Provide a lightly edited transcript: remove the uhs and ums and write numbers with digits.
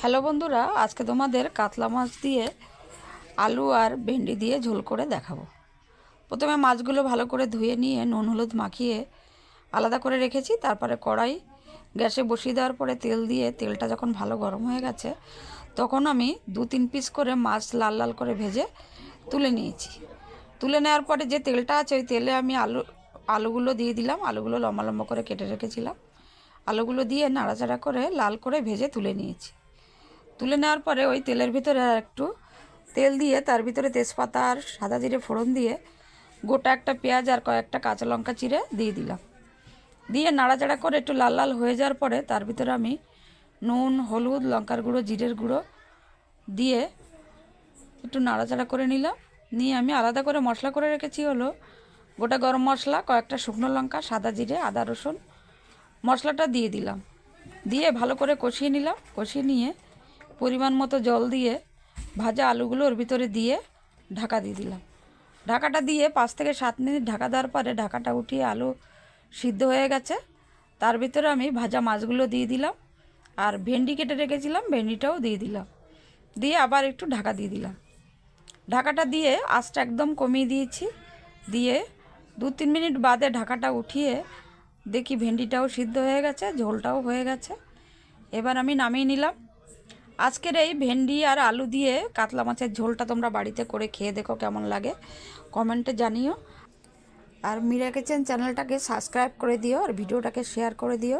Hello বন্ধুরা, আজকে তোমাদের কাতলা মাছ দিয়ে আলু আর ভেন্ডি দিয়ে ঝোল করে দেখাবো। প্রথমে মাছগুলো ভালো করে ধুয়ে নিয়ে নুন হলুদ মাখিয়ে আলাদা করে রেখেছি। তারপরে কড়াই গ্যাসে বসিয়ে দেওয়ার পরে তেল দিয়ে তেলটা যখন ভালো গরম হয়ে গেছে তখন আমি 2-3 পিস করে মাছ লাল লাল করে ভেজে তুলে নিয়েছি। তুলে নেওয়ার পরে যে তেলটা আছে ওই তেলে আমি আলুগুলো দিয়ে দিলাম। আলুগুলো লম্বা লম্বা করে কেটে রেখেছিলাম। আলুগুলো দিয়ে নাড়াচাড়া করে লাল করে ভেজে তুলে নিয়েছি। তুলে নেওয়ার পরে ওই তেলের ভিতরে আর একটু তেল দিয়ে তার ভিতরে তেজপাতা আর সাদা জিরে ফোড়ন দিয়ে গোটা একটা পেঁয়াজ আর কয়েকটা কাঁচা লঙ্কা চিড়ে দিয়ে দিলাম। দিয়ে নাড়াচাড়া করে একটু লাল লাল হয়ে যাওয়ার পরে তার ভিতরে আমি নুন হলুদ লঙ্কার গুঁড়ো জিরের গুঁড়ো দিয়ে একটু নাড়াচাড়া করে নিলাম। নিয়ে আমি আলাদা করে মশলা করে রেখেছি হলো গোটা গরম মশলা, কয়েকটা শুকনো লঙ্কা, সাদা জিরে, আদা রসুন মশলাটা দিয়ে দিলাম। দিয়ে ভালো করে কষিয়ে নিলাম। কষিয়ে নিয়ে পরিমাণ মতো জল দিয়ে ভাজা আলুগুলো ওর ভিতরে দিয়ে ঢাকা দিয়ে দিলাম। ঢাকাটা দিয়ে 5 থেকে 7 মিনিট ঢাকা দেওয়ার পরে ঢাকাটা উঠিয়ে আলু সিদ্ধ হয়ে গেছে। তার ভিতরে আমি ভাজা মাছগুলো দিয়ে দিলাম আর ভেন্ডি কেটে রেখেছিলাম ভেন্ডিটাও দিয়ে দিলাম। দিয়ে আবার একটু ঢাকা দিয়ে দিলাম। ঢাকাটা দিয়ে আঁচটা একদম কমিয়ে দিয়েছি। দিয়ে 2-3 মিনিট বাদে ঢাকাটা উঠিয়ে দেখি ভেন্ডিটাও সিদ্ধ হয়ে গেছে, ঝোলটাও হয়ে গেছে। এবার আমি নামিয়ে নিলাম। আজকের এই ভেন্ডি আর আলু দিয়ে কাতলা মাছের ঝোলটা তোমরা বাড়িতে করে খেয়ে দেখো কেমন লাগে, কমেন্টে জানিও। আর মিরা কিচেন চ্যানেলটাকে সাবস্ক্রাইব করে দিও আর ভিডিওটাকে শেয়ার করে দিও।